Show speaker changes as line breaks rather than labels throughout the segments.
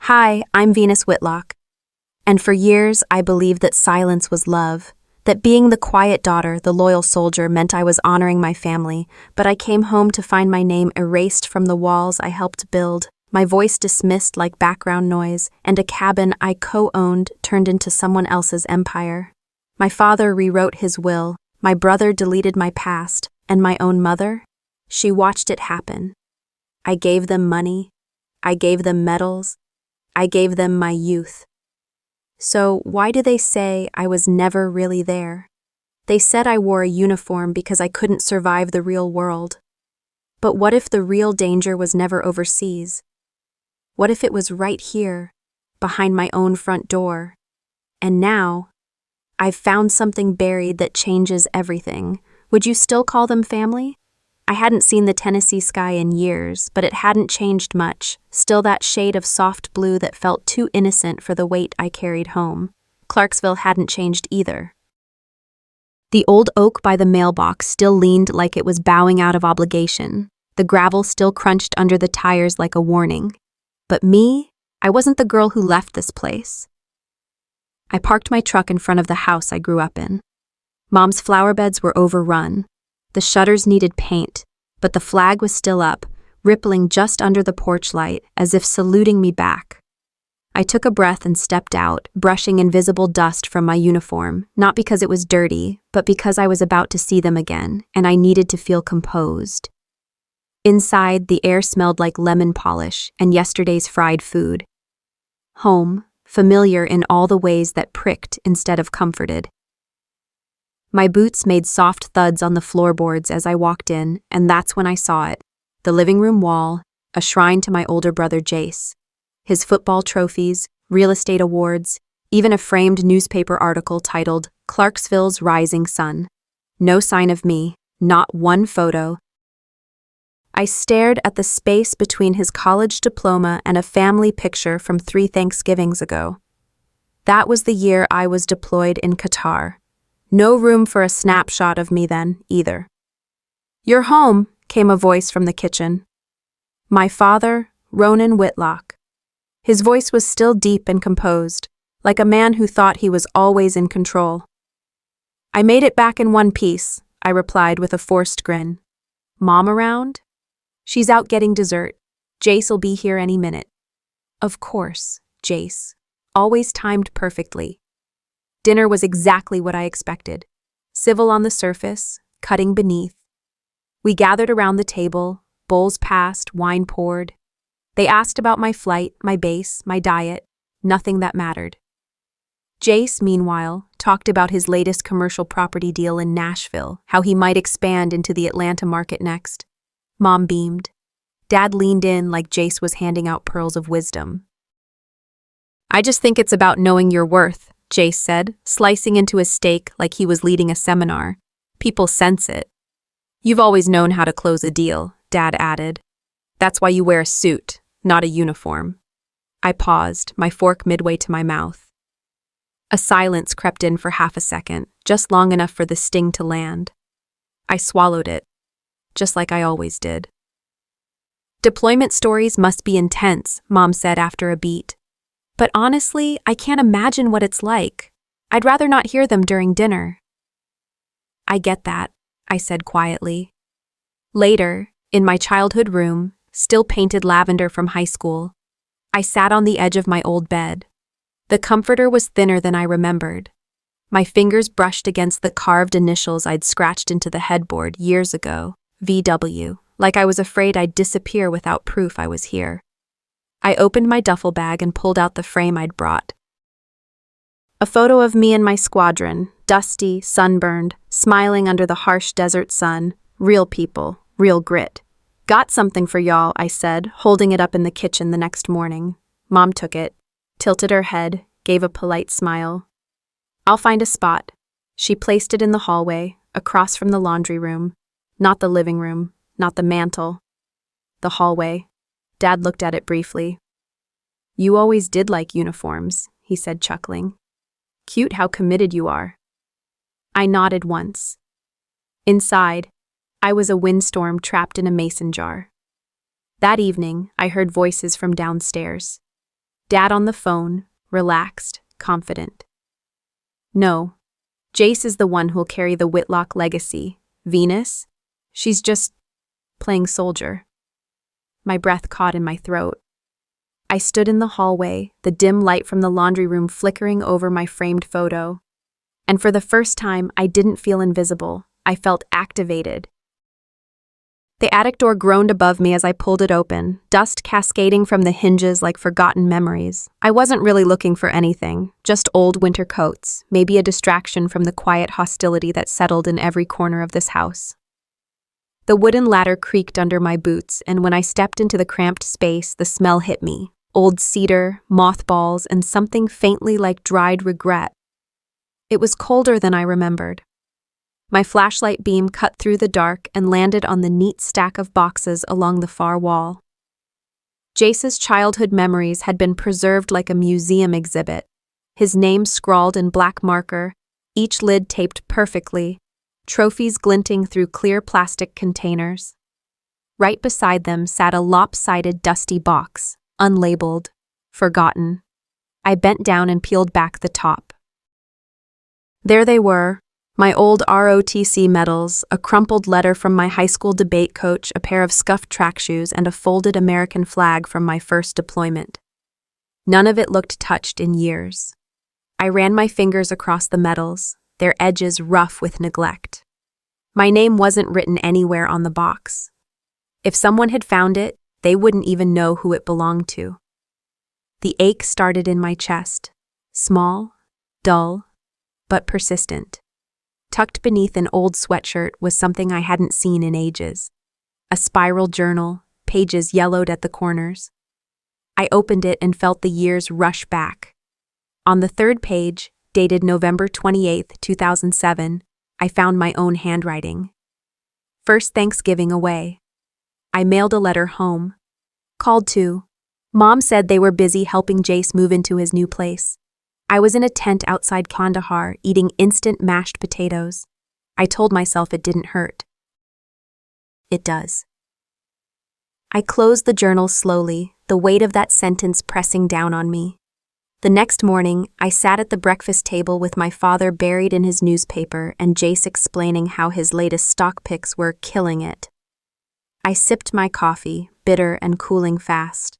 Hi, I'm Venus Whitlock. And for years, I believed that silence was love, that being the quiet daughter, the loyal soldier, meant I was honoring my family, but I came home to find my name erased from the walls I helped build, my voice dismissed like background noise, and a cabin I co-owned turned into someone else's empire. My father rewrote his will, my brother deleted my past, and my own mother? She watched it happen. I gave them money. I gave them medals. I gave them my youth. So why do they say I was never really there? They said I wore a uniform because I couldn't survive the real world. But what if the real danger was never overseas? What if it was right here, behind my own front door? And now, I've found something buried that changes everything. Would you still call them family? I hadn't seen the Tennessee sky in years, but it hadn't changed much, still that shade of soft blue that felt too innocent for the weight I carried home. Clarksville hadn't changed either. The old oak by the mailbox still leaned like it was bowing out of obligation. The gravel still crunched under the tires like a warning. But me, I wasn't the girl who left this place. I parked my truck in front of the house I grew up in. Mom's flower beds were overrun. The shutters needed paint, but the flag was still up, rippling just under the porch light, as if saluting me back. I took a breath and stepped out, brushing invisible dust from my uniform, not because it was dirty, but because I was about to see them again, and I needed to feel composed. Inside, the air smelled like lemon polish and yesterday's fried food. Home, familiar in all the ways that pricked instead of comforted. My boots made soft thuds on the floorboards as I walked in, and that's when I saw it. The living room wall, a shrine to my older brother Jace. His football trophies, real estate awards, even a framed newspaper article titled Clarksville's Rising Sun. No sign of me, not one photo. I stared at the space between his college diploma and a family picture from 3 Thanksgivings ago. That was the year I was deployed in Qatar. No room for a snapshot of me then, either. "You're home," came a voice from the kitchen. My father, Ronan Whitlock. His voice was still deep and composed, like a man who thought he was always in control. "I made it back in one piece," I replied with a forced grin. "Mom around?" "She's out getting dessert. Jace'll be here any minute." Of course, Jace. Always timed perfectly. Dinner was exactly what I expected. Civil on the surface, cutting beneath. We gathered around the table, bowls passed, wine poured. They asked about my flight, my base, my diet, nothing that mattered. Jace, meanwhile, talked about his latest commercial property deal in Nashville, how he might expand into the Atlanta market next. Mom beamed. Dad leaned in like Jace was handing out pearls of wisdom. "I just think it's about knowing your worth," Jace said, slicing into his steak like he was leading a seminar. "People sense it." "You've always known how to close a deal," Dad added. "That's why you wear a suit, not a uniform." I paused, my fork midway to my mouth. A silence crept in for half a second, just long enough for the sting to land. I swallowed it, just like I always did. "Deployment stories must be intense," Mom said after a beat. "But honestly, I can't imagine what it's like. I'd rather not hear them during dinner." "I get that," I said quietly. Later, in my childhood room, still painted lavender from high school, I sat on the edge of my old bed. The comforter was thinner than I remembered. My fingers brushed against the carved initials I'd scratched into the headboard years ago, VW, like I was afraid I'd disappear without proof I was here. I opened my duffel bag and pulled out the frame I'd brought. A photo of me and my squadron, dusty, sunburned, smiling under the harsh desert sun, real people, real grit. "Got something for y'all," I said, holding it up in the kitchen the next morning. Mom took it, tilted her head, gave a polite smile. "I'll find a spot." She placed it in the hallway, across from the laundry room. Not the living room, not the mantel. The hallway. Dad looked at it briefly. "You always did like uniforms," he said, chuckling. "Cute how committed you are." I nodded once. Inside, I was a windstorm trapped in a mason jar. That evening, I heard voices from downstairs. Dad on the phone, relaxed, confident. No, Jace is the one who'll carry the Whitlock legacy. Venus? She's just playing soldier. My breath caught in my throat. I stood in the hallway, the dim light from the laundry room flickering over my framed photo. And for the first time, I didn't feel invisible. I felt activated. The attic door groaned above me as I pulled it open, dust cascading from the hinges like forgotten memories. I wasn't really looking for anything, just old winter coats, maybe a distraction from the quiet hostility that settled in every corner of this house. The wooden ladder creaked under my boots, and when I stepped into the cramped space, the smell hit me. Old cedar, mothballs, and something faintly like dried regret. It was colder than I remembered. My flashlight beam cut through the dark and landed on the neat stack of boxes along the far wall. Jace's childhood memories had been preserved like a museum exhibit, his name scrawled in black marker, each lid taped perfectly, trophies glinting through clear plastic containers. Right beside them sat a lopsided, dusty box, unlabeled, forgotten. I bent down and peeled back the top. There they were, my old ROTC medals, a crumpled letter from my high school debate coach, a pair of scuffed track shoes, and a folded American flag from my first deployment. None of it looked touched in years. I ran my fingers across the medals, their edges rough with neglect. My name wasn't written anywhere on the box. If someone had found it, they wouldn't even know who it belonged to. The ache started in my chest, small, dull, but persistent. Tucked beneath an old sweatshirt was something I hadn't seen in ages. A spiral journal, pages yellowed at the corners. I opened it and felt the years rush back. On the third page, dated November 28, 2007, I found my own handwriting. First Thanksgiving away. I mailed a letter home. Called to. Mom said they were busy helping Jace move into his new place. I was in a tent outside Kandahar, eating instant mashed potatoes. I told myself it didn't hurt. It does. I closed the journal slowly, the weight of that sentence pressing down on me. The next morning, I sat at the breakfast table with my father buried in his newspaper and Jace explaining how his latest stock picks were killing it. I sipped my coffee, bitter and cooling fast.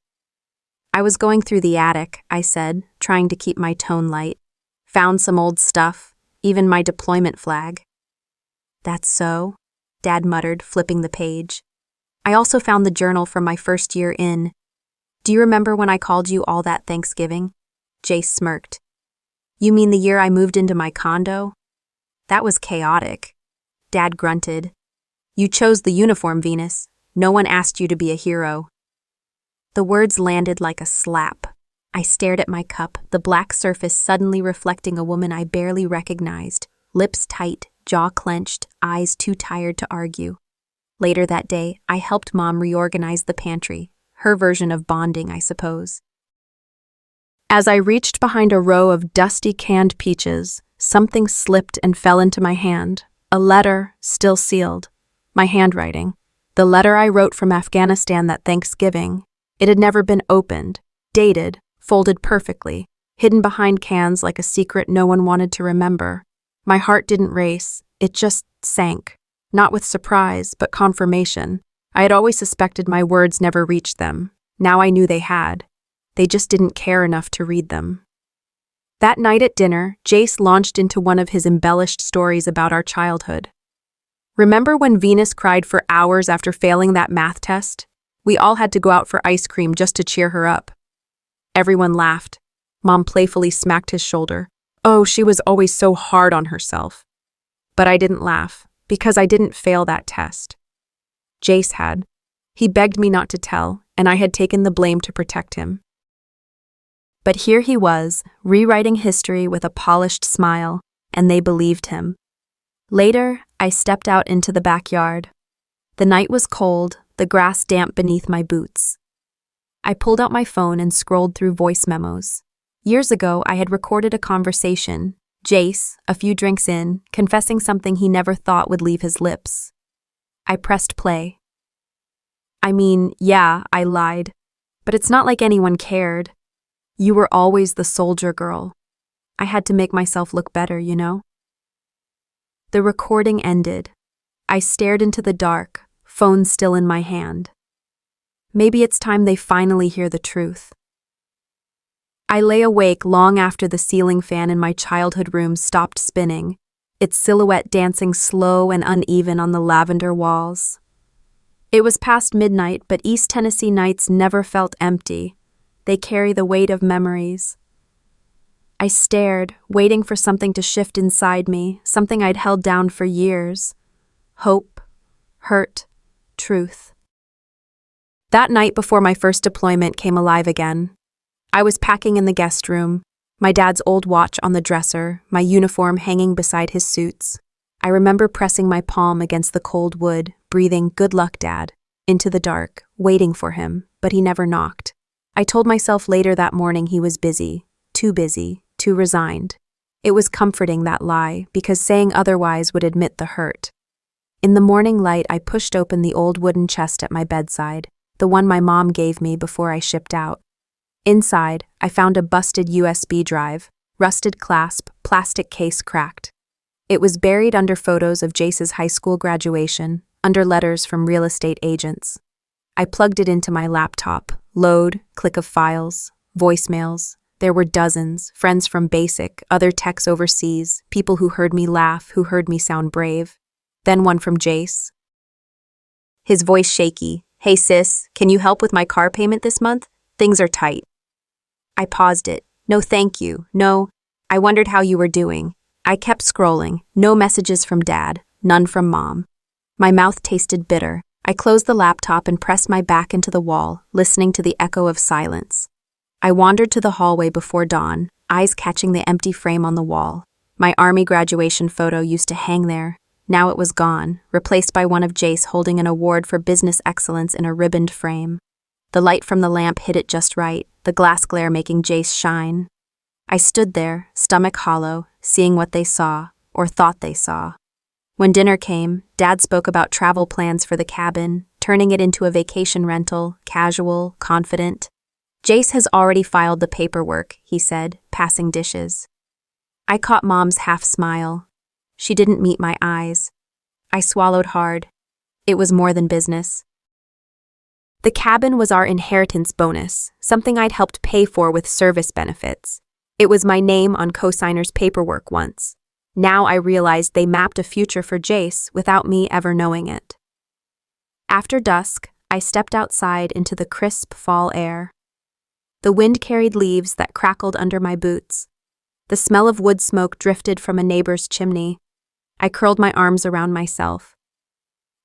I was going through the attic, I said, trying to keep my tone light. Found some old stuff, even my deployment flag. That's so, Dad muttered, flipping the page. I also found the journal from my first year in. Do you remember when I called you all that Thanksgiving? Jace smirked. You mean the year I moved into my condo? That was chaotic. Dad grunted. You chose the uniform, Venus. No one asked you to be a hero. The words landed like a slap. I stared at my cup, the black surface suddenly reflecting a woman I barely recognized, lips tight, jaw clenched, eyes too tired to argue. Later that day, I helped Mom reorganize the pantry, her version of bonding, I suppose. As I reached behind a row of dusty canned peaches, something slipped and fell into my hand. A letter, still sealed. My handwriting. The letter I wrote from Afghanistan that Thanksgiving. It had never been opened, dated, folded perfectly, hidden behind cans like a secret no one wanted to remember. My heart didn't race, it just sank. Not with surprise, but confirmation. I had always suspected my words never reached them. Now I knew they had. They just didn't care enough to read them. That night at dinner, Jace launched into one of his embellished stories about our childhood. Remember when Venus cried for hours after failing that math test? We all had to go out for ice cream just to cheer her up. Everyone laughed. Mom playfully smacked his shoulder. Oh, she was always so hard on herself. But I didn't laugh, because I didn't fail that test. Jace had. He begged me not to tell, and I had taken the blame to protect him. But here he was, rewriting history with a polished smile, and they believed him. Later, I stepped out into the backyard. The night was cold, the grass damp beneath my boots. I pulled out my phone and scrolled through voice memos. Years ago, I had recorded a conversation, Jace, a few drinks in, confessing something he never thought would leave his lips. I pressed play. I mean, yeah, I lied. But it's not like anyone cared. You were always the soldier girl. I had to make myself look better, you know? The recording ended. I stared into the dark, phone still in my hand. Maybe it's time they finally hear the truth. I lay awake long after the ceiling fan in my childhood room stopped spinning, its silhouette dancing slow and uneven on the lavender walls. It was past midnight, but East Tennessee nights never felt empty. They carry the weight of memories. I stared, waiting for something to shift inside me, something I'd held down for years. Hope, hurt, truth. That night before my first deployment came alive again. I was packing in the guest room, my dad's old watch on the dresser, my uniform hanging beside his suits. I remember pressing my palm against the cold wood, breathing, "Good luck, Dad," into the dark, waiting for him, but he never knocked. I told myself later that morning he was busy, too resigned. It was comforting, that lie, because saying otherwise would admit the hurt. In the morning light, I pushed open the old wooden chest at my bedside, the one my mom gave me before I shipped out. Inside, I found a busted USB drive, rusted clasp, plastic case cracked. It was buried under photos of Jace's high school graduation, under letters from real estate agents. I plugged it into my laptop, load, click of files, voicemails. There were dozens, friends from basic, other techs overseas, people who heard me laugh, who heard me sound brave. Then one from Jace. His voice shaky. "Hey sis, can you help with my car payment this month? Things are tight." I paused it. "No thank you, no. I wondered how you were doing." I kept scrolling. No messages from Dad, none from Mom. My mouth tasted bitter. I closed the laptop and pressed my back into the wall, listening to the echo of silence. I wandered to the hallway before dawn, eyes catching the empty frame on the wall. My Army graduation photo used to hang there. Now it was gone, replaced by one of Jace holding an award for business excellence in a ribboned frame. The light from the lamp hit it just right, the glass glare making Jace shine. I stood there, stomach hollow, seeing what they saw, or thought they saw. When dinner came, Dad spoke about travel plans for the cabin, turning it into a vacation rental, casual, confident. "Jace has already filed the paperwork," he said, passing dishes. I caught Mom's half-smile. She didn't meet my eyes. I swallowed hard. It was more than business. The cabin was our inheritance bonus, something I'd helped pay for with service benefits. It was my name on cosigner's paperwork once. Now I realized they mapped a future for Jace without me ever knowing it. After dusk, I stepped outside into the crisp fall air. The wind carried leaves that crackled under my boots. The smell of wood smoke drifted from a neighbor's chimney. I curled my arms around myself.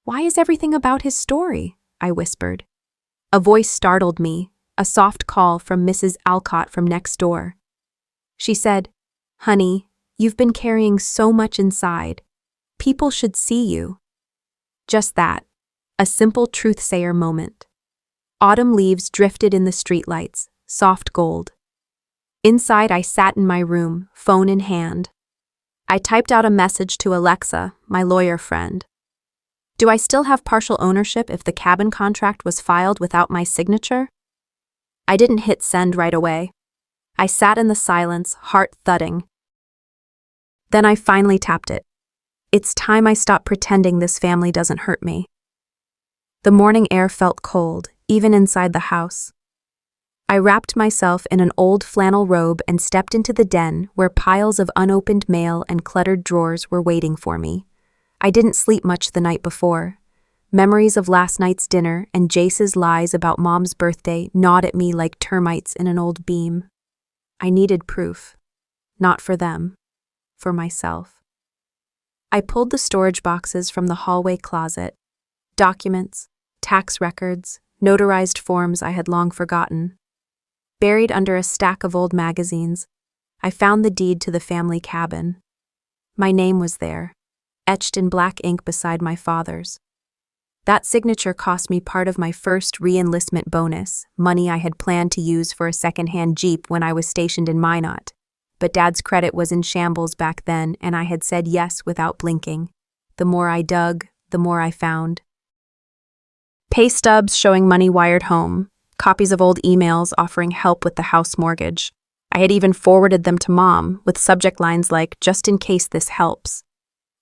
"Why is everything about his story?" I whispered. A voice startled me, a soft call from Mrs. Alcott from next door. She said, "Honey, you've been carrying so much inside. People should see you." Just that, a simple truth-sayer moment. Autumn leaves drifted in the streetlights, soft gold. Inside, I sat in my room, phone in hand. I typed out a message to Alexa, my lawyer friend. Do I still have partial ownership if the cabin contract was filed without my signature? I didn't hit send right away. I sat in the silence, heart thudding. Then I finally tapped it. It's time I stopped pretending this family doesn't hurt me. The morning air felt cold, even inside the house. I wrapped myself in an old flannel robe and stepped into the den where piles of unopened mail and cluttered drawers were waiting for me. I didn't sleep much the night before. Memories of last night's dinner and Jace's lies about Mom's birthday gnawed at me like termites in an old beam. I needed proof. Not for them. For myself. I pulled the storage boxes from the hallway closet. Documents, tax records, notarized forms I had long forgotten. Buried under a stack of old magazines, I found the deed to the family cabin. My name was there, etched in black ink beside my father's. That signature cost me part of my first re-enlistment bonus, money I had planned to use for a second-hand Jeep when I was stationed in Minot. But Dad's credit was in shambles back then, and I had said yes without blinking. The more I dug, the more I found. Pay stubs showing money wired home, copies of old emails offering help with the house mortgage. I had even forwarded them to Mom with subject lines like, "Just in case this helps."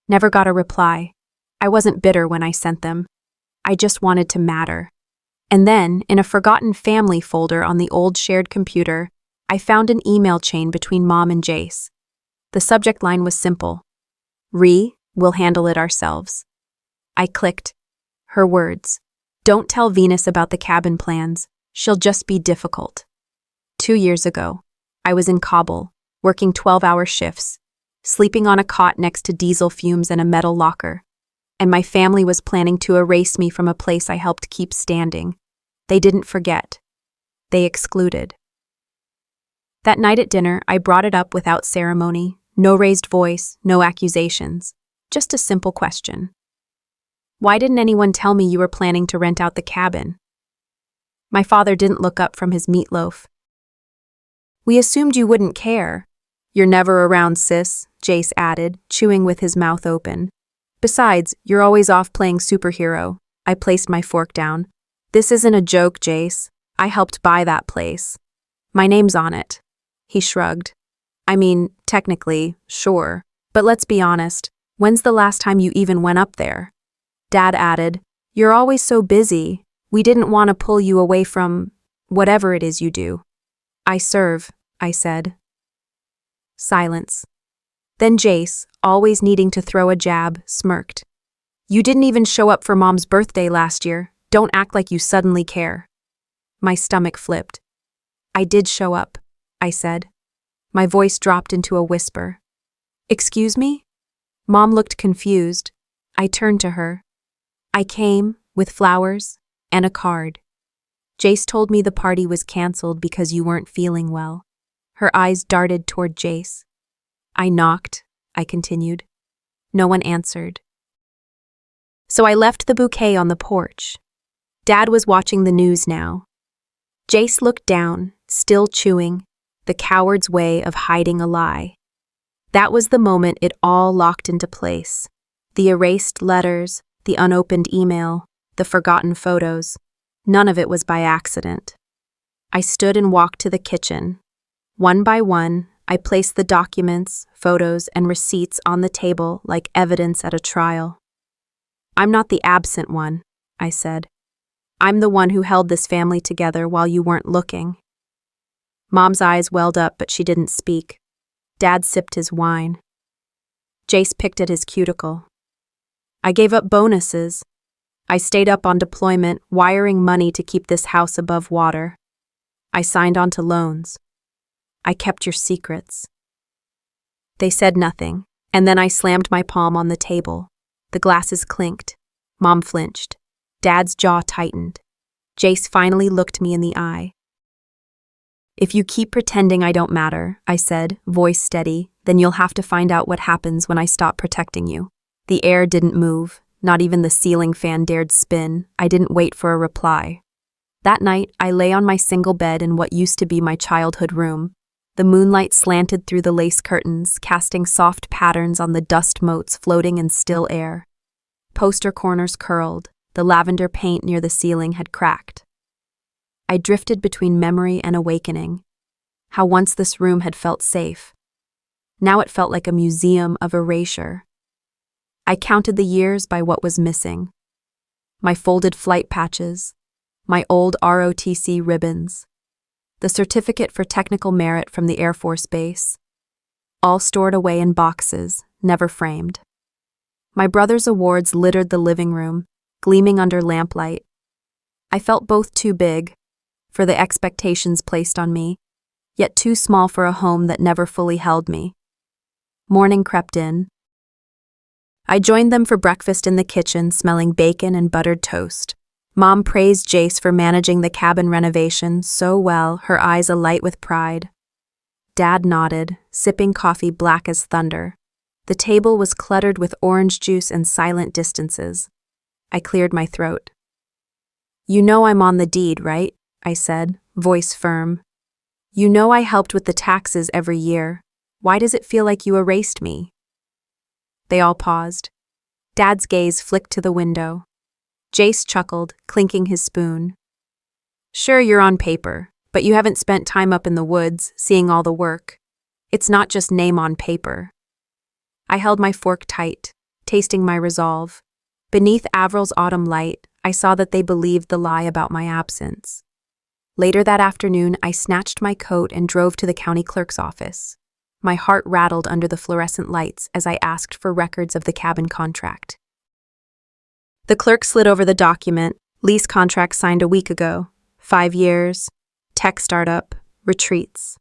Never got a reply. I wasn't bitter when I sent them. I just wanted to matter. And then, in a forgotten family folder on the old shared computer, I found an email chain between Mom and Jace. The subject line was simple. We'll handle it ourselves. I clicked. Her words. Don't tell Venus about the cabin plans. She'll just be difficult. 2 years ago, I was in Kabul, working 12-hour shifts, sleeping on a cot next to diesel fumes and a metal locker. And my family was planning to erase me from a place I helped keep standing. They didn't forget. They excluded. That night at dinner, I brought it up without ceremony, no raised voice, no accusations, just a simple question. Why didn't anyone tell me you were planning to rent out the cabin? My father didn't look up from his meatloaf. We assumed you wouldn't care. You're never around, sis, Jace added, chewing with his mouth open. Besides, you're always off playing superhero. I placed my fork down. This isn't a joke, Jace. I helped buy that place. My name's on it. He shrugged. I mean, technically, sure. But let's be honest, when's the last time you even went up there? Dad added, You're always so busy. We didn't want to pull you away from whatever it is you do. I serve, I said. Silence. Then Jace, always needing to throw a jab, smirked. You didn't even show up for Mom's birthday last year. Don't act like you suddenly care. My stomach flipped. I did show up, I said. My voice dropped into a whisper. Excuse me? Mom looked confused. I turned to her. I came, with flowers, and a card. Jace told me the party was canceled because you weren't feeling well. Her eyes darted toward Jace. I knocked, I continued. No one answered. So I left the bouquet on the porch. Dad was watching the news now. Jace looked down, still chewing, the coward's way of hiding a lie. That was the moment it all locked into place. The erased letters, the unopened email, the forgotten photos. None of it was by accident. I stood and walked to the kitchen. One by one, I placed the documents, photos, and receipts on the table like evidence at a trial. I'm not the absent one, I said. I'm the one who held this family together while you weren't looking. Mom's eyes welled up, but she didn't speak. Dad sipped his wine. Jace picked at his cuticle. I gave up bonuses. I stayed up on deployment, wiring money to keep this house above water. I signed on to loans. I kept your secrets. They said nothing, and then I slammed my palm on the table. The glasses clinked. Mom flinched. Dad's jaw tightened. Jace finally looked me in the eye. If you keep pretending I don't matter, I said, voice steady, then you'll have to find out what happens when I stop protecting you. The air didn't move. Not even the ceiling fan dared spin. I didn't wait for a reply. That night, I lay on my single bed in what used to be my childhood room. The moonlight slanted through the lace curtains, casting soft patterns on the dust motes floating in still air. Poster corners curled. The lavender paint near the ceiling had cracked. I drifted between memory and awakening. How once this room had felt safe. Now it felt like a museum of erasure. I counted the years by what was missing. My folded flight patches, my old ROTC ribbons, the certificate for technical merit from the Air Force Base, all stored away in boxes, never framed. My brother's awards littered the living room, gleaming under lamplight. I felt both too big, for the expectations placed on me, yet too small for a home that never fully held me. Morning crept in. I joined them for breakfast in the kitchen, smelling bacon and buttered toast. Mom praised Jace for managing the cabin renovation so well, her eyes alight with pride. Dad nodded, sipping coffee black as thunder. The table was cluttered with orange juice and silent distances. I cleared my throat. You know I'm on the deed, right? I said, voice firm. You know I helped with the taxes every year. Why does it feel like you erased me? They all paused. Dad's gaze flicked to the window. Jace chuckled, clinking his spoon. Sure, you're on paper, but you haven't spent time up in the woods, seeing all the work. It's not just name on paper. I held my fork tight, tasting my resolve. Beneath Avril's autumn light, I saw that they believed the lie about my absence. Later that afternoon, I snatched my coat and drove to the county clerk's office. My heart rattled under the fluorescent lights as I asked for records of the cabin contract. The clerk slid over the document, lease contract signed a week ago, 5 years, tech startup, retreats.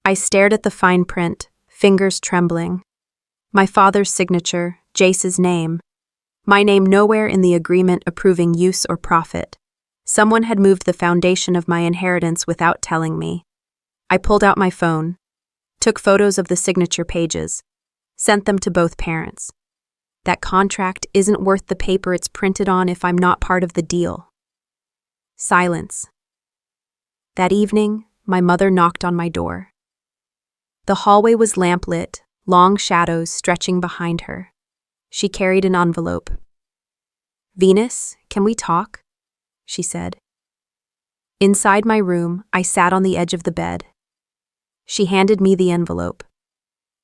I stared at the fine print, fingers trembling. My father's signature, Jace's name. My name nowhere in the agreement approving use or profit. Someone had moved the foundation of my inheritance without telling me. I pulled out my phone, took photos of the signature pages, sent them to both parents. That contract isn't worth the paper it's printed on if I'm not part of the deal. Silence. That evening, my mother knocked on my door. The hallway was lamplit, long shadows stretching behind her. She carried an envelope. "Venus, can we talk?" she said. Inside my room, I sat on the edge of the bed. She handed me the envelope.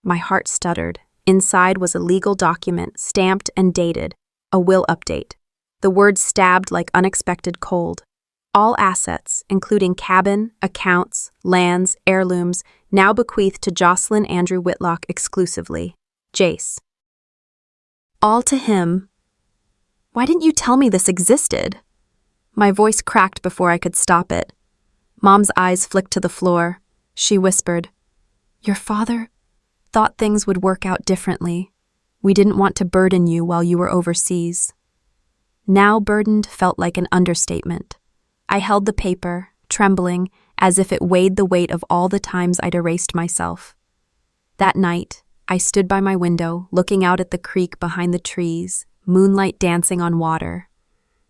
My heart stuttered. Inside was a legal document, stamped and dated, a will update. The words stabbed like unexpected cold. All assets, including cabin, accounts, lands, heirlooms, now bequeathed to Jocelyn Andrew Whitlock exclusively. Jace. All to him. Why didn't you tell me this existed? My voice cracked before I could stop it. Mom's eyes flicked to the floor. She whispered, "Your father thought things would work out differently. We didn't want to burden you while you were overseas." Now burdened felt like an understatement. I held the paper, trembling, as if it weighed the weight of all the times I'd erased myself. That night, I stood by my window, looking out at the creek behind the trees, moonlight dancing on water.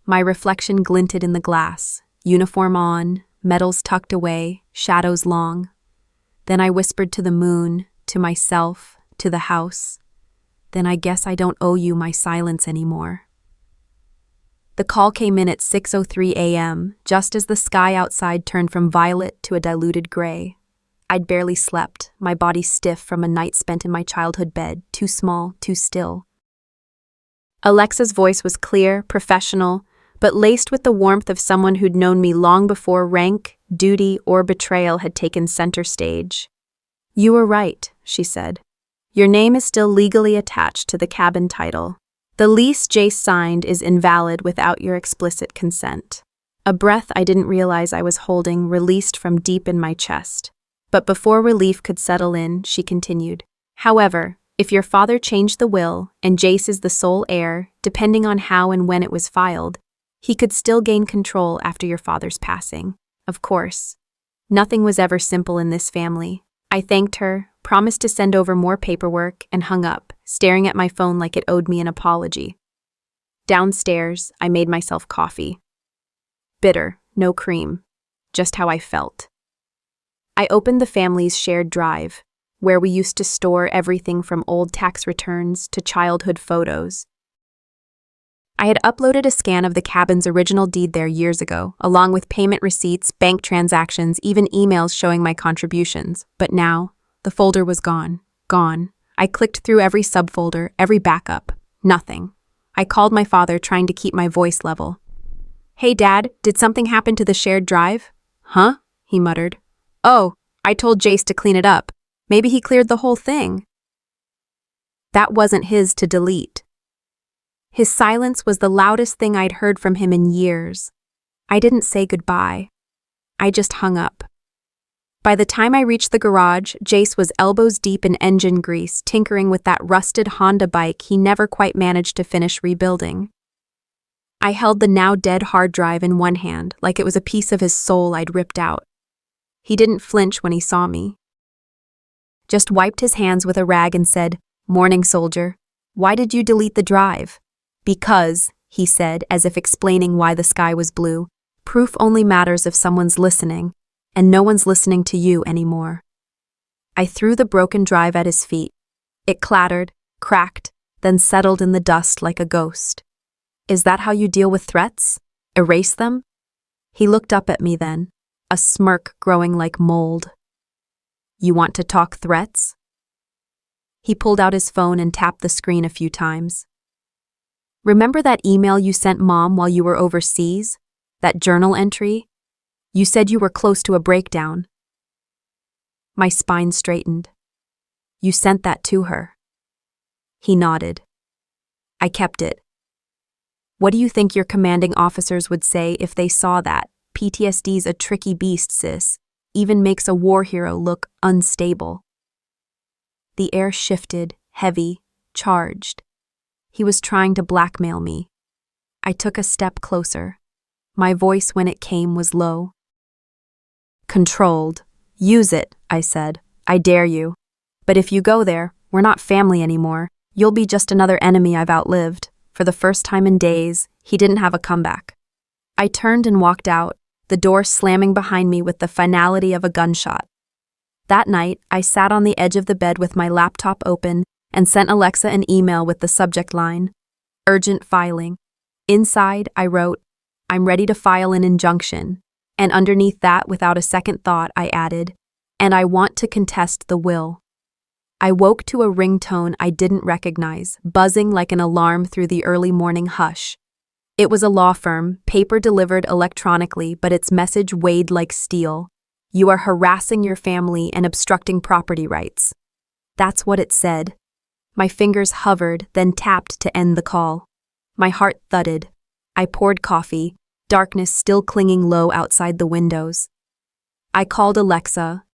My reflection glinted in the glass, uniform on, medals tucked away, shadows long. Then I whispered to the moon, to myself, to the house. Then I guess I don't owe you my silence anymore. The call came in at 6:03 a.m., just as the sky outside turned from violet to a diluted gray. I'd barely slept, my body stiff from a night spent in my childhood bed, too small, too still. Alexa's voice was clear, professional, but laced with the warmth of someone who'd known me long before rank, duty, or betrayal had taken center stage. "You were right," she said. "Your name is still legally attached to the cabin title. The lease Jace signed is invalid without your explicit consent." A breath I didn't realize I was holding released from deep in my chest. But before relief could settle in, she continued. "However, if your father changed the will, and Jace is the sole heir, depending on how and when it was filed, he could still gain control after your father's passing. Of course. Nothing was ever simple in this family." I thanked her, promised to send over more paperwork, and hung up, staring at my phone like it owed me an apology. Downstairs, I made myself coffee. Bitter, no cream, just how I felt. I opened the family's shared drive, where we used to store everything from old tax returns to childhood photos. I had uploaded a scan of the cabin's original deed there years ago, along with payment receipts, bank transactions, even emails showing my contributions. But now, the folder was gone. Gone. I clicked through every subfolder, every backup. Nothing. I called my father, trying to keep my voice level. "Hey, Dad, did something happen to the shared drive?" "Huh?" he muttered. "Oh, I told Jace to clean it up. Maybe he cleared the whole thing." That wasn't his to delete. His silence was the loudest thing I'd heard from him in years. I didn't say goodbye. I just hung up. By the time I reached the garage, Jace was elbows deep in engine grease, tinkering with that rusted Honda bike he never quite managed to finish rebuilding. I held the now dead hard drive in one hand, like it was a piece of his soul I'd ripped out. He didn't flinch when he saw me. Just wiped his hands with a rag and said, "Morning, soldier. Why did you delete the drive?" "Because," he said, as if explaining why the sky was blue, "proof only matters if someone's listening, and no one's listening to you anymore." I threw the broken drive at his feet. It clattered, cracked, then settled in the dust like a ghost. "Is that how you deal with threats? Erase them?" He looked up at me then, a smirk growing like mold. You want to talk threats? He pulled out his phone and tapped the screen a few times. Remember that email you sent Mom while you were overseas? That journal entry? You said you were close to a breakdown. My spine straightened. You sent that to her. He nodded. I kept it. What do you think your commanding officers would say if they saw that? PTSD's a tricky beast, sis. Even makes a war hero look unstable. The air shifted, heavy, charged. He was trying to blackmail me. I took a step closer. My voice when it came was low. Controlled. Use it, I said. I dare you. But if you go there, we're not family anymore. You'll be just another enemy I've outlived. For the first time in days, he didn't have a comeback. I turned and walked out, the door slamming behind me with the finality of a gunshot. That night, I sat on the edge of the bed with my laptop open and sent Alexa an email with the subject line, urgent filing. Inside, I wrote, I'm ready to file an injunction. And underneath that, without a second thought, I added, and I want to contest the will. I woke to a ringtone I didn't recognize, buzzing like an alarm through the early morning hush. It was a law firm, paper delivered electronically, but its message weighed like steel. You are harassing your family and obstructing property rights. That's what it said. My fingers hovered, then tapped to end the call. My heart thudded. I poured coffee, darkness still clinging low outside the windows. I called Alexa.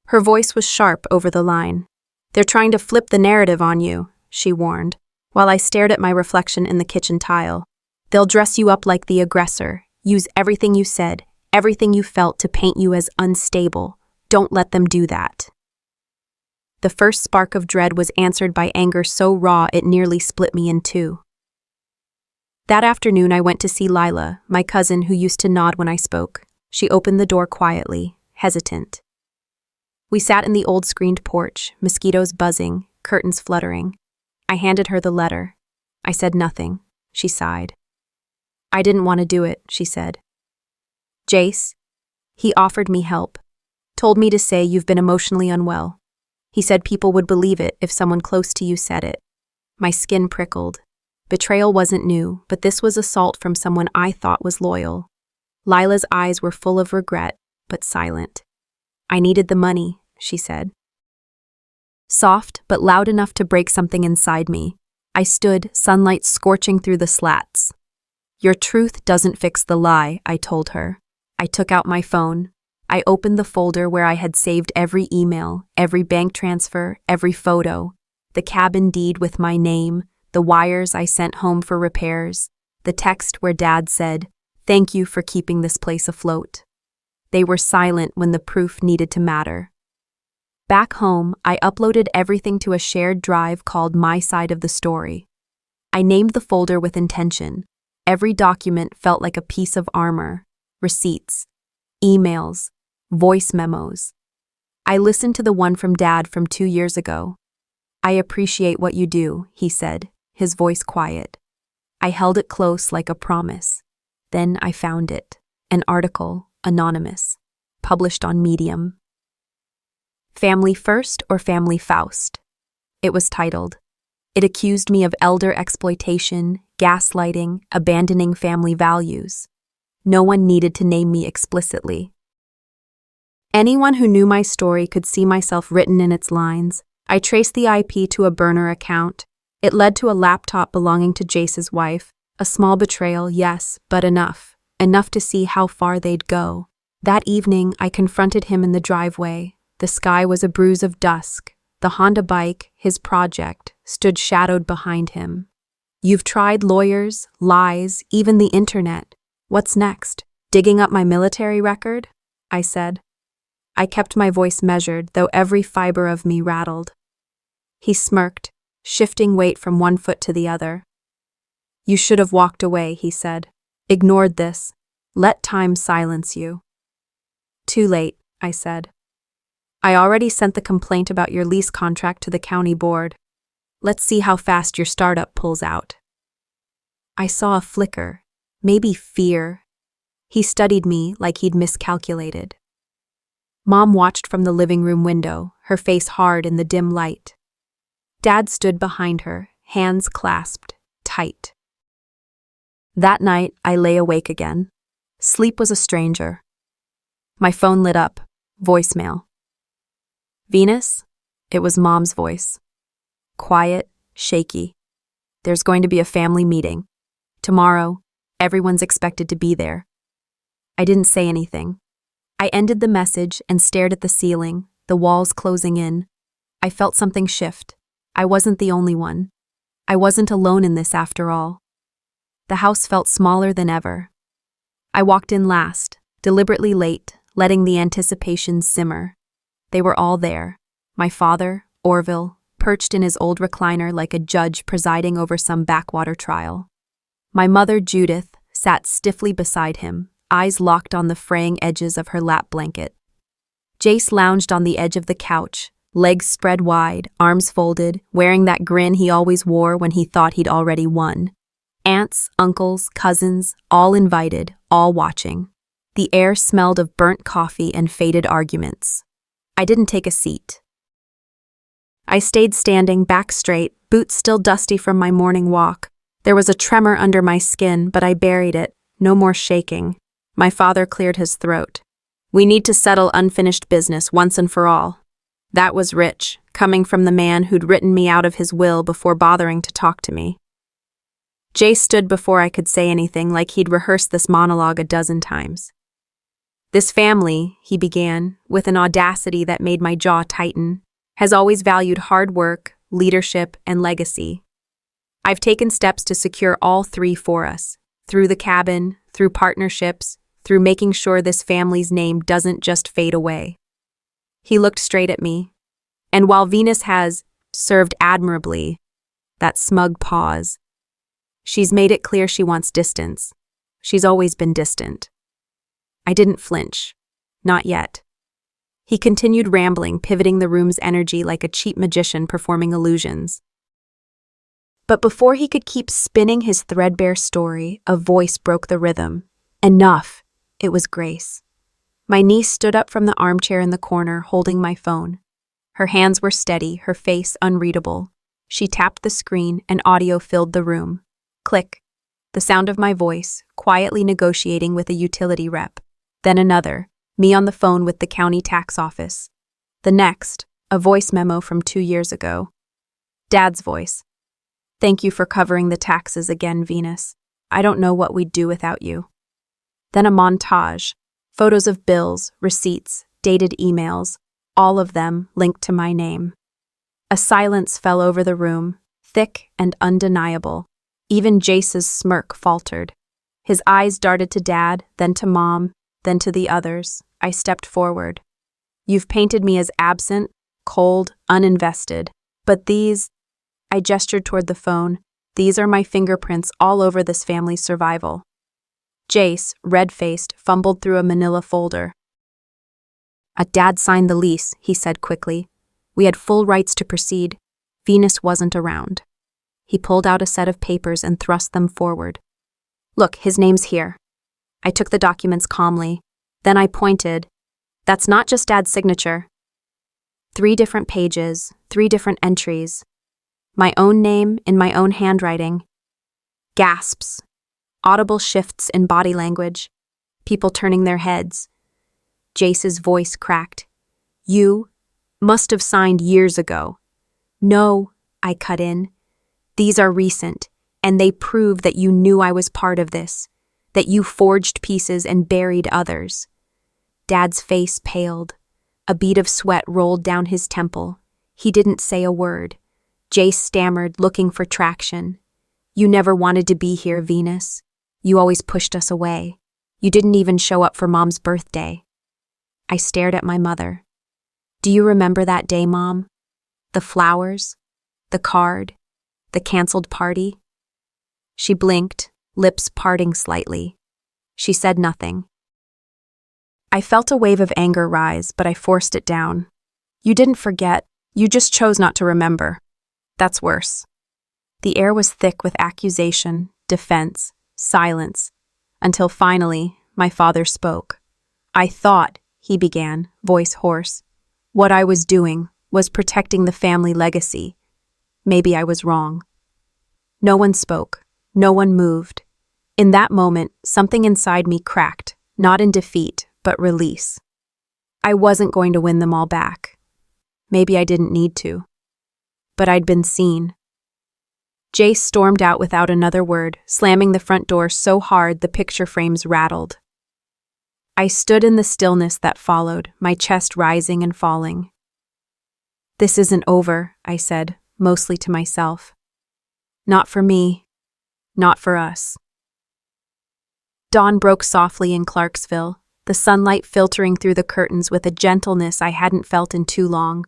Her voice was sharp over the line. They're trying to flip the narrative on you, she warned, while I stared at my reflection in the kitchen tile. They'll dress you up like the aggressor, use everything you said, everything you felt to paint you as unstable. Don't let them do that. The first spark of dread was answered by anger so raw it nearly split me in two. That afternoon I went to see Lila, my cousin who used to nod when I spoke. She opened the door quietly, hesitant. We sat in the old screened porch, mosquitoes buzzing, curtains fluttering. I handed her the letter. I said nothing. She sighed. I didn't want to do it, she said. Jace, he offered me help. Told me to say you've been emotionally unwell. He said people would believe it if someone close to you said it. My skin prickled. Betrayal wasn't new, but this was assault from someone I thought was loyal. Lila's eyes were full of regret, but silent. I needed the money, she said. Soft, but loud enough to break something inside me. I stood, sunlight scorching through the slats. Your truth doesn't fix the lie, I told her. I took out my phone. I opened the folder where I had saved every email, every bank transfer, every photo, the cabin deed with my name, the wires I sent home for repairs, the text where Dad said, "Thank you for keeping this place afloat." They were silent when the proof needed to matter. Back home, I uploaded everything to a shared drive called My Side of the Story. I named the folder with intention. Every document felt like a piece of armor. Receipts, emails, voice memos. I listened to the one from Dad from 2 years ago. I appreciate what you do, he said, his voice quiet. I held it close like a promise. Then I found it, an article, anonymous, published on Medium. Family First or Family Faust? It was titled. It accused me of elder exploitation, gaslighting, abandoning family values. No one needed to name me explicitly. Anyone who knew my story could see myself written in its lines. I traced the IP to a burner account. It led to a laptop belonging to Jace's wife. A small betrayal, yes, but enough. Enough to see how far they'd go. That evening, I confronted him in the driveway. The sky was a bruise of dusk. The Honda bike, his project, stood shadowed behind him. You've tried lawyers, lies, even the internet. What's next? Digging up my military record? I said. I kept my voice measured, though every fiber of me rattled. He smirked, shifting weight from one foot to the other. You should have walked away, he said. Ignored this. Let time silence you. Too late, I said. I already sent the complaint about your lease contract to the county board. Let's see how fast your startup pulls out. I saw a flicker, maybe fear. He studied me like he'd miscalculated. Mom watched from the living room window, her face hard in the dim light. Dad stood behind her, hands clasped tight. That night, I lay awake again. Sleep was a stranger. My phone lit up. Voicemail. Venus? It was Mom's voice. Quiet, shaky. There's going to be a family meeting. Tomorrow, everyone's expected to be there. I didn't say anything. I ended the message and stared at the ceiling, the walls closing in. I felt something shift. I wasn't the only one. I wasn't alone in this after all. The house felt smaller than ever. I walked in last, deliberately late, letting the anticipation simmer. They were all there. My father, Orville, perched in his old recliner like a judge presiding over some backwater trial. My mother, Judith, sat stiffly beside him, eyes locked on the fraying edges of her lap blanket. Jace lounged on the edge of the couch, legs spread wide, arms folded, wearing that grin he always wore when he thought he'd already won. Aunts, uncles, cousins, all invited, all watching. The air smelled of burnt coffee and faded arguments. I didn't take a seat. I stayed standing, back straight, boots still dusty from my morning walk. There was a tremor under my skin, but I buried it. No more shaking. My father cleared his throat. We need to settle unfinished business once and for all. That was rich, coming from the man who'd written me out of his will before bothering to talk to me. Jay stood before I could say anything, like he'd rehearsed this monologue a dozen times. This family, he began, with an audacity that made my jaw tighten, has always valued hard work, leadership, and legacy. I've taken steps to secure all three for us, through the cabin, through partnerships, through making sure this family's name doesn't just fade away. He looked straight at me, and while Venus has served admirably, that smug pause, she's made it clear she wants distance. She's always been distant. I didn't flinch. Not yet. He continued rambling, pivoting the room's energy like a cheap magician performing illusions. But before he could keep spinning his threadbare story, a voice broke the rhythm. Enough! It was Grace. My niece stood up from the armchair in the corner, holding my phone. Her hands were steady, her face unreadable. She tapped the screen, and audio filled the room. Click. The sound of my voice, quietly negotiating with a utility rep. Then another, me on the phone with the county tax office. The next, a voice memo from 2 years ago. Dad's voice. Thank you for covering the taxes again, Venus. I don't know what we'd do without you. Then a montage, photos of bills, receipts, dated emails, all of them linked to my name. A silence fell over the room, thick and undeniable. Even Jace's smirk faltered. His eyes darted to Dad, then to Mom, then to the others. I stepped forward. You've painted me as absent, cold, uninvested. But these, I gestured toward the phone, these are my fingerprints all over this family's survival. Jace, red-faced, fumbled through a manila folder. Dad signed the lease, he said quickly. We had full rights to proceed. Venus wasn't around. He pulled out a set of papers and thrust them forward. Look, his name's here. I took the documents calmly. Then I pointed. That's not just Dad's signature. 3 different pages, 3 different entries. My own name in my own handwriting. Gasps. Audible shifts in body language. People turning their heads. Jace's voice cracked. You must have signed years ago. No, I cut in. These are recent, and they prove that you knew I was part of this, that you forged pieces and buried others. Dad's face paled. A bead of sweat rolled down his temple. He didn't say a word. Jace stammered, looking for traction. You never wanted to be here, Venus. You always pushed us away. You didn't even show up for Mom's birthday. I stared at my mother. Do you remember that day, Mom? The flowers? The card? The canceled party? She blinked, lips parting slightly. She said nothing. I felt a wave of anger rise, but I forced it down. You didn't forget. You just chose not to remember. That's worse. The air was thick with accusation, defense, silence, until finally, my father spoke. "I thought," he began, voice hoarse, "what I was doing was protecting the family legacy. Maybe I was wrong." No one spoke. No one moved. In that moment, something inside me cracked, not in defeat, but release. I wasn't going to win them all back. Maybe I didn't need to. But I'd been seen. Jace stormed out without another word, slamming the front door so hard the picture frames rattled. I stood in the stillness that followed, my chest rising and falling. "This isn't over," I said, mostly to myself. "Not for me. Not for us." Dawn broke softly in Clarksville, the sunlight filtering through the curtains with a gentleness I hadn't felt in too long.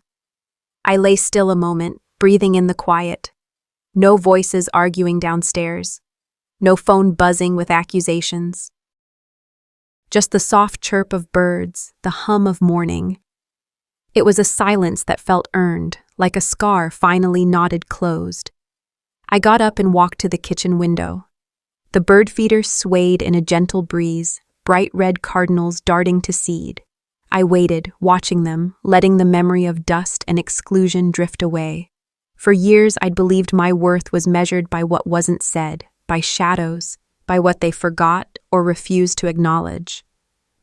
I lay still a moment, breathing in the quiet. No voices arguing downstairs. No phone buzzing with accusations. Just the soft chirp of birds, the hum of morning. It was a silence that felt earned, like a scar finally knotted closed. I got up and walked to the kitchen window. The bird feeder swayed in a gentle breeze, bright red cardinals darting to seed. I waited, watching them, letting the memory of dust and exclusion drift away. For years I'd believed my worth was measured by what wasn't said, by shadows, by what they forgot or refused to acknowledge.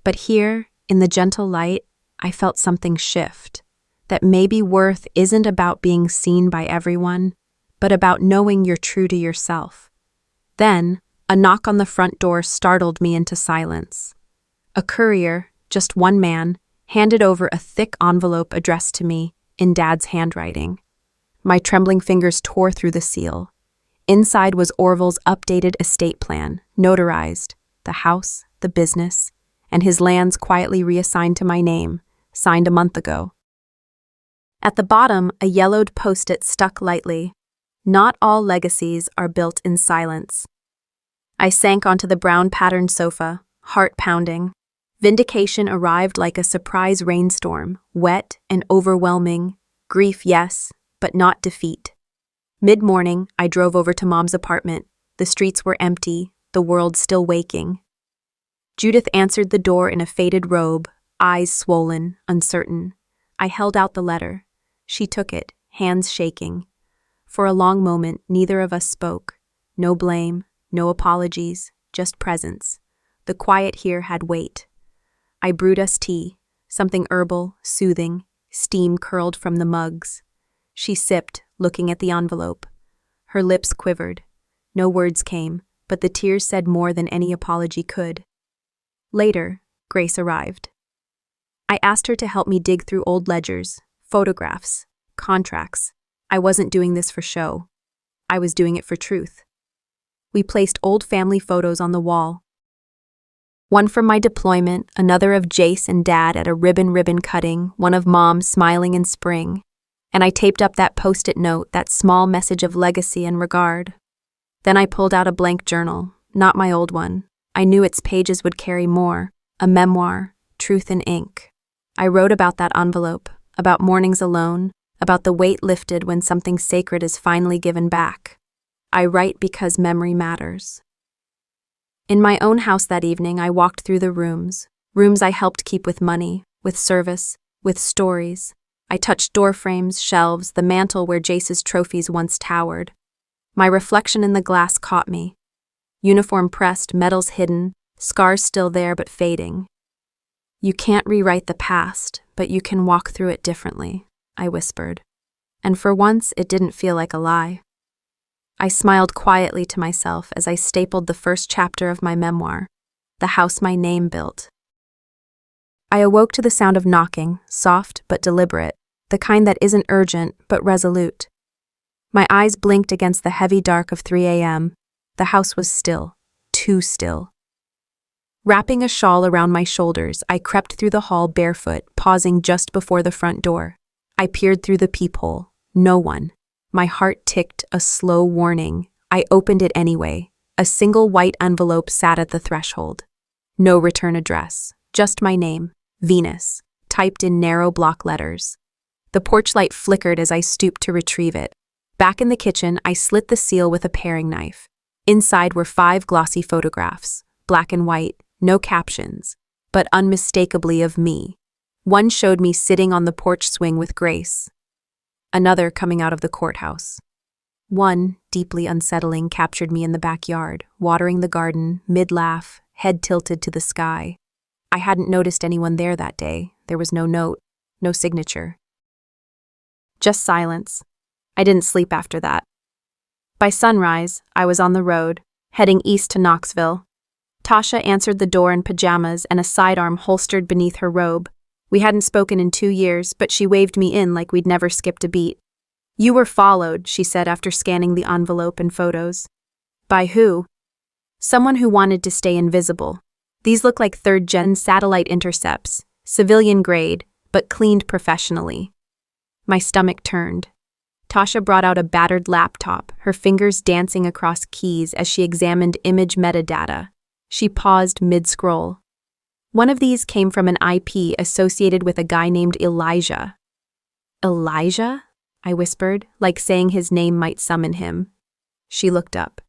But here, in the gentle light, I felt something shift. That maybe worth isn't about being seen by everyone, but about knowing you're true to yourself. Then, a knock on the front door startled me into silence. A courier, just one man, handed over a thick envelope addressed to me in Dad's handwriting. My trembling fingers tore through the seal. Inside was Orville's updated estate plan, notarized, the house, the business, and his lands quietly reassigned to my name, signed a month ago. At the bottom, a yellowed post-it stuck lightly. "Not all legacies are built in silence." I sank onto the brown-patterned sofa, heart pounding. Vindication arrived like a surprise rainstorm, wet and overwhelming. Grief, yes, but not defeat. Mid-morning, I drove over to Mom's apartment. The streets were empty, the world still waking. Judith answered the door in a faded robe, eyes swollen, uncertain. I held out the letter. She took it, hands shaking. For a long moment, neither of us spoke. No blame, no apologies, just presence. The quiet here had weight. I brewed us tea, something herbal, soothing, steam curled from the mugs. She sipped, looking at the envelope. Her lips quivered. No words came, but the tears said more than any apology could. Later, Grace arrived. I asked her to help me dig through old ledgers, photographs, contracts. I wasn't doing this for show. I was doing it for truth. We placed old family photos on the wall. One from my deployment, another of Jace and Dad at a ribbon cutting, one of Mom smiling in spring. And I taped up that post-it note, that small message of legacy and regard. Then I pulled out a blank journal, not my old one. I knew its pages would carry more, a memoir, truth in ink. I wrote about that envelope, about mornings alone, about the weight lifted when something sacred is finally given back. I write because memory matters. In my own house that evening, I walked through the rooms I helped keep with money, with service, with stories. I touched door frames, shelves, the mantel where Jace's trophies once towered. My reflection in the glass caught me. Uniform pressed, medals hidden, scars still there but fading. "You can't rewrite the past, but you can walk through it differently," I whispered. And for once, it didn't feel like a lie. I smiled quietly to myself as I stapled the first chapter of my memoir, The House My Name Built. I awoke to the sound of knocking, soft but deliberate, the kind that isn't urgent but resolute. My eyes blinked against the heavy dark of 3 a.m. The house was still, too still. Wrapping a shawl around my shoulders, I crept through the hall barefoot, pausing just before the front door. I peered through the peephole. No one. My heart ticked a slow warning. I opened it anyway. A single white envelope sat at the threshold. No return address, just my name, Venus, typed in narrow block letters. The porch light flickered as I stooped to retrieve it. Back in the kitchen, I slit the seal with a paring knife. Inside were 5 glossy photographs, black and white, no captions, but unmistakably of me. One showed me sitting on the porch swing with Grace. Another coming out of the courthouse. One, deeply unsettling, captured me in the backyard, watering the garden, mid-laugh, head tilted to the sky. I hadn't noticed anyone there that day. There was no note, no signature. Just silence. I didn't sleep after that. By sunrise, I was on the road, heading east to Knoxville. Tasha answered the door in pajamas and a sidearm holstered beneath her robe. We hadn't spoken in 2 years, but she waved me in like we'd never skipped a beat. "You were followed," she said after scanning the envelope and photos. "By who?" "Someone who wanted to stay invisible. These look like third-gen satellite intercepts, civilian grade, but cleaned professionally." My stomach turned. Tasha brought out a battered laptop, her fingers dancing across keys as she examined image metadata. She paused mid-scroll. "One of these came from an IP associated with a guy named Elijah." "Elijah?" I whispered, like saying his name might summon him. She looked up.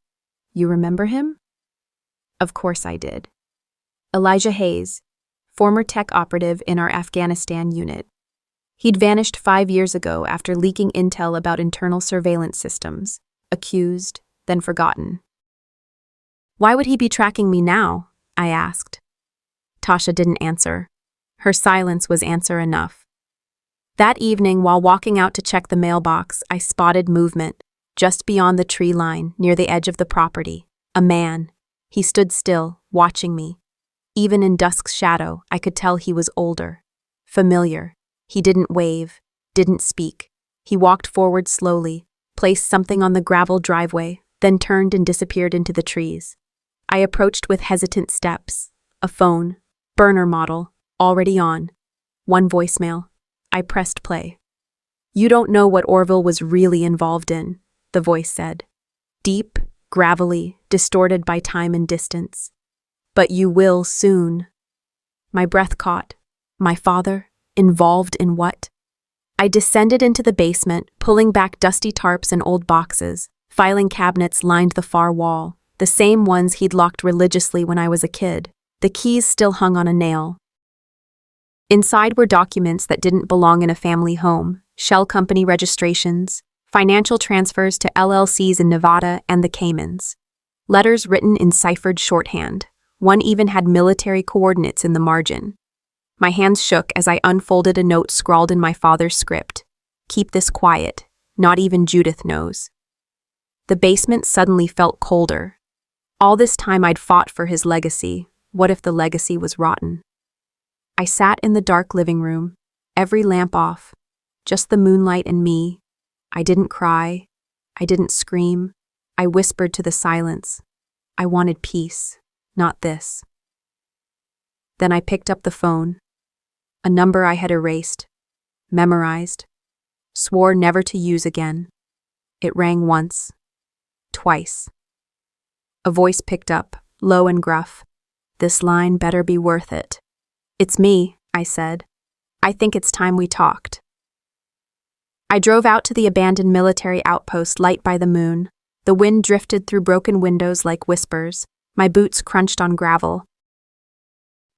"You remember him?" Of course I did. Elijah Hayes, former tech operative in our Afghanistan unit. He'd vanished 5 years ago after leaking intel about internal surveillance systems, accused, then forgotten. "Why would he be tracking me now?" I asked. Tasha didn't answer. Her silence was answer enough. That evening, while walking out to check the mailbox, I spotted movement, just beyond the tree line, near the edge of the property. A man. He stood still, watching me. Even in dusk's shadow, I could tell he was older. Familiar. He didn't wave, didn't speak. He walked forward slowly, placed something on the gravel driveway, then turned and disappeared into the trees. I approached with hesitant steps. A phone, burner model, already on. One voicemail. I pressed play. "You don't know what Orville was really involved in," the voice said. Deep, gravelly, distorted by time and distance. "But you will soon." My breath caught. My father? Involved in what? I descended into the basement, pulling back dusty tarps and old boxes. Filing cabinets lined the far wall, the same ones he'd locked religiously when I was a kid. The keys still hung on a nail. Inside were documents that didn't belong in a family home, shell company registrations, financial transfers to LLCs in Nevada and the Caymans. Letters written in ciphered shorthand. One even had military coordinates in the margin. My hands shook as I unfolded a note scrawled in my father's script. "Keep this quiet. Not even Judith knows." The basement suddenly felt colder. All this time I'd fought for his legacy. What if the legacy was rotten? I sat in the dark living room, every lamp off, just the moonlight and me. I didn't cry. I didn't scream. I whispered to the silence. I wanted peace, not this. Then I picked up the phone. A number I had erased, memorized, swore never to use again. It rang once, twice. A voice picked up, low and gruff. "This line better be worth it." "It's me," I said. "I think it's time we talked." I drove out to the abandoned military outpost light by the moon. The wind drifted through broken windows like whispers. My boots crunched on gravel.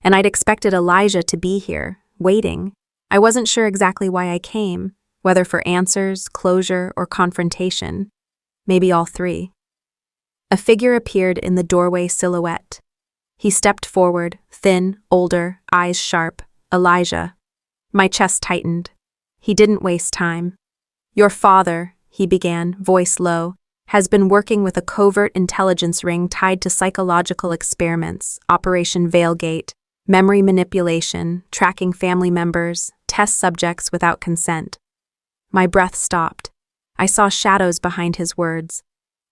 And I'd expected Elijah to be here, waiting. I wasn't sure exactly why I came, whether for answers, closure, or confrontation. Maybe all three. A figure appeared in the doorway silhouette. He stepped forward, thin, older, eyes sharp. Elijah. My chest tightened. He didn't waste time. "Your father," he began, voice low, "has been working with a covert intelligence ring tied to psychological experiments, Operation Veilgate, memory manipulation, tracking family members, test subjects without consent." My breath stopped. I saw shadows behind his words.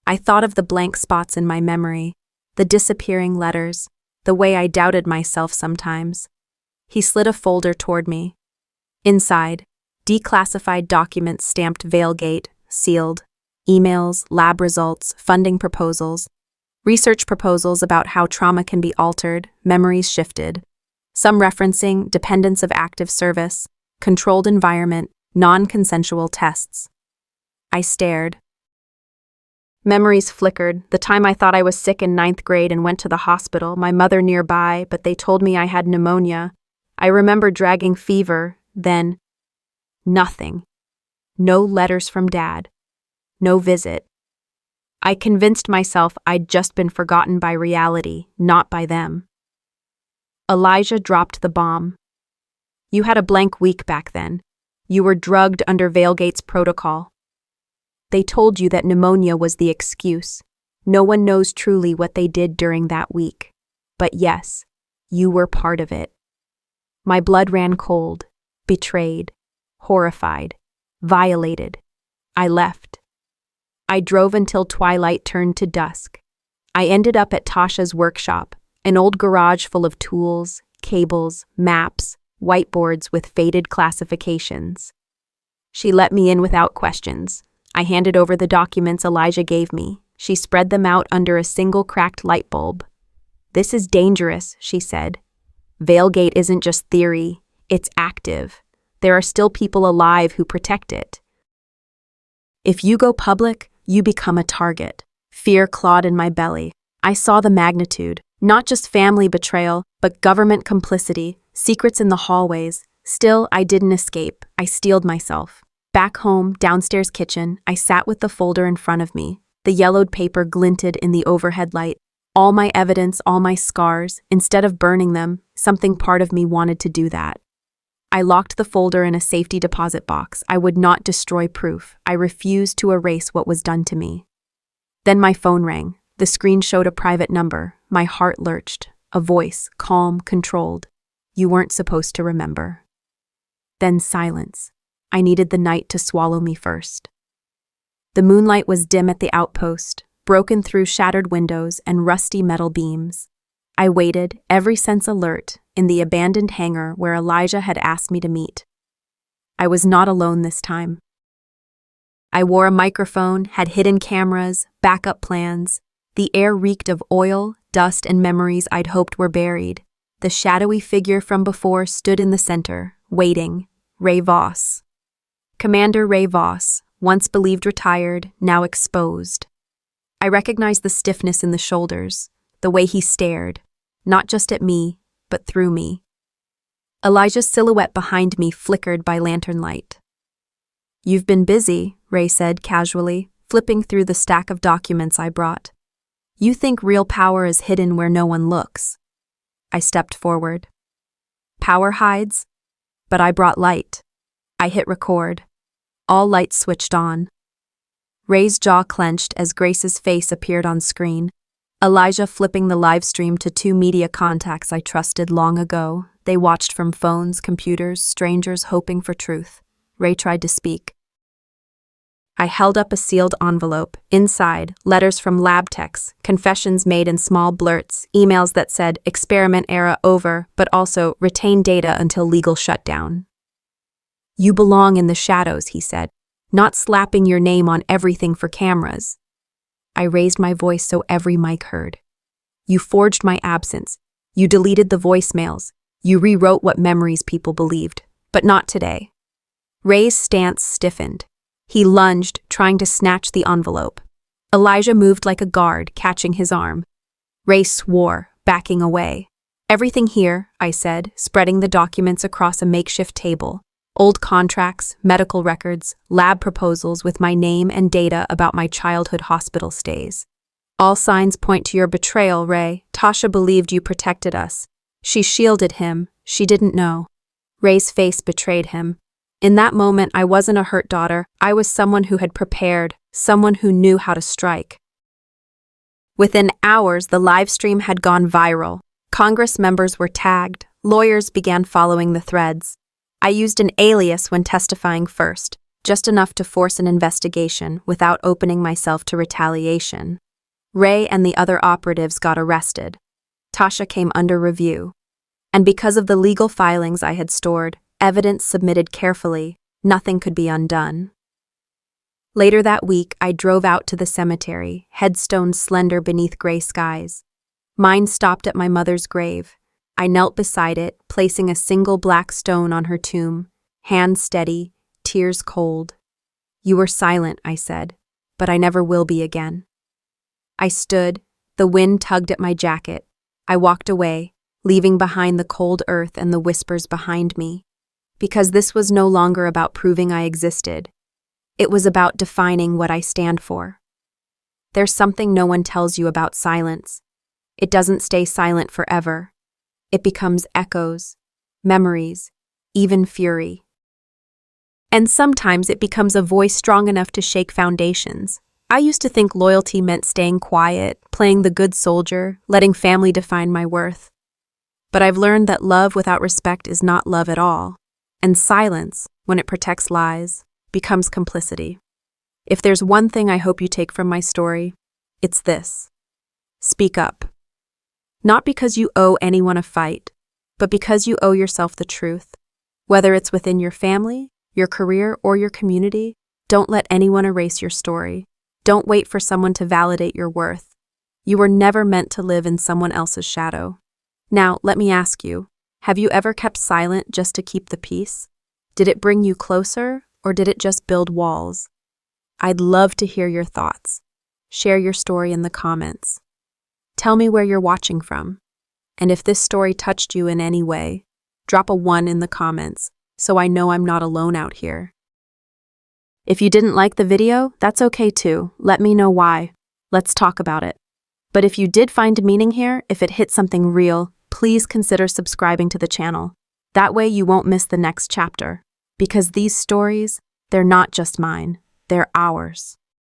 I thought of the blank spots in my memory, the disappearing letters, the way I doubted myself sometimes. He slid a folder toward me. Inside, declassified documents stamped Veilgate, sealed, emails, lab results, funding proposals, research proposals about how trauma can be altered, memories shifted, some referencing dependence of active service, controlled environment, non-consensual tests. I stared. Memories flickered. The time I thought I was sick in ninth grade and went to the hospital, my mother nearby, but they told me I had pneumonia. I remember dragging fever, then nothing. No letters from Dad. No visit. I convinced myself I'd just been forgotten by reality, not by them. Elijah dropped the bomb. You had a blank week back then. You were drugged under Valegate's protocol. They told you that pneumonia was the excuse. No one knows truly what they did during that week. But yes, you were part of it. My blood ran cold, betrayed, horrified, violated. I left. I drove until twilight turned to dusk. I ended up at Tasha's workshop, an old garage full of tools, cables, maps, whiteboards with faded classifications. She let me in without questions. I handed over the documents Elijah gave me. She spread them out under a single cracked light bulb. "This is dangerous," she said. "Valegate isn't just theory, it's active. There are still people alive who protect it. If you go public, you become a target." Fear clawed in my belly. I saw the magnitude, not just family betrayal, but government complicity, secrets in the hallways. Still, I didn't escape. I steeled myself. Back home, downstairs kitchen, I sat with the folder in front of me. The yellowed paper glinted in the overhead light. All my evidence, all my scars. Instead of burning them, something part of me wanted to do that. I locked the folder in a safety deposit box. I would not destroy proof. I refused to erase what was done to me. Then my phone rang. The screen showed a private number. My heart lurched. A voice, calm, controlled. "You weren't supposed to remember." Then silence. I needed the night to swallow me first. The moonlight was dim at the outpost, broken through shattered windows and rusty metal beams. I waited, every sense alert, in the abandoned hangar where Elijah had asked me to meet. I was not alone this time. I wore a microphone, had hidden cameras, backup plans. The air reeked of oil, dust, and memories I'd hoped were buried. The shadowy figure from before stood in the center, waiting. Ray Voss. Commander Ray Voss, once believed retired, now exposed. I recognized the stiffness in the shoulders, the way he stared, not just at me, but through me. Elijah's silhouette behind me flickered by lantern light. "You've been busy," Ray said casually, flipping through the stack of documents I brought. "You think real power is hidden where no one looks." I stepped forward. "Power hides?" But I brought light. I hit record. All lights switched on. Ray's jaw clenched as Grace's face appeared on screen. Elijah flipping the live stream to two media contacts I trusted long ago. They watched from phones, computers, strangers hoping for truth. Ray tried to speak. I held up a sealed envelope. Inside, letters from lab techs, confessions made in small blurts, emails that said experiment era over, but also retain data until legal shutdown. "You belong in the shadows," he said, "not slapping your name on everything for cameras." I raised my voice so every mic heard. "You forged my absence. You deleted the voicemails. You rewrote what memories people believed. But not today." Ray's stance stiffened. He lunged, trying to snatch the envelope. Elijah moved like a guard, catching his arm. Ray swore, backing away. "Everything here," I said, spreading the documents across a makeshift table. Old contracts, medical records, lab proposals with my name and data about my childhood hospital stays. "All signs point to your betrayal, Ray. Tasha believed you protected us. She shielded him. She didn't know." Ray's face betrayed him. In that moment, I wasn't a hurt daughter. I was someone who had prepared, someone who knew how to strike. Within hours, the live stream had gone viral. Congress members were tagged. Lawyers began following the threads. I used an alias when testifying first, just enough to force an investigation without opening myself to retaliation. Ray and the other operatives got arrested. Tasha came under review. And because of the legal filings I had stored, evidence submitted carefully, nothing could be undone. Later that week, I drove out to the cemetery, headstones slender beneath gray skies. Mine stopped at my mother's grave. I knelt beside it, placing a single black stone on her tomb, hands steady, tears cold. "You were silent," I said, "but I never will be again." I stood, the wind tugged at my jacket. I walked away, leaving behind the cold earth and the whispers behind me. Because this was no longer about proving I existed. It was about defining what I stand for. There's something no one tells you about silence. It doesn't stay silent forever. It becomes echoes, memories, even fury. And sometimes it becomes a voice strong enough to shake foundations. I used to think loyalty meant staying quiet, playing the good soldier, letting family define my worth. But I've learned that love without respect is not love at all. And silence, when it protects lies, becomes complicity. If there's one thing I hope you take from my story, it's this. Speak up. Not because you owe anyone a fight, but because you owe yourself the truth. Whether it's within your family, your career, or your community, don't let anyone erase your story. Don't wait for someone to validate your worth. You were never meant to live in someone else's shadow. Now, let me ask you, have you ever kept silent just to keep the peace? Did it bring you closer, or did it just build walls? I'd love to hear your thoughts. Share your story in the comments. Tell me where you're watching from. And if this story touched you in any way, drop a 1 in the comments so I know I'm not alone out here. If you didn't like the video, that's okay too. Let me know why. Let's talk about it. But if you did find meaning here, if it hit something real, please consider subscribing to the channel. That way you won't miss the next chapter. Because these stories, they're not just mine, they're ours.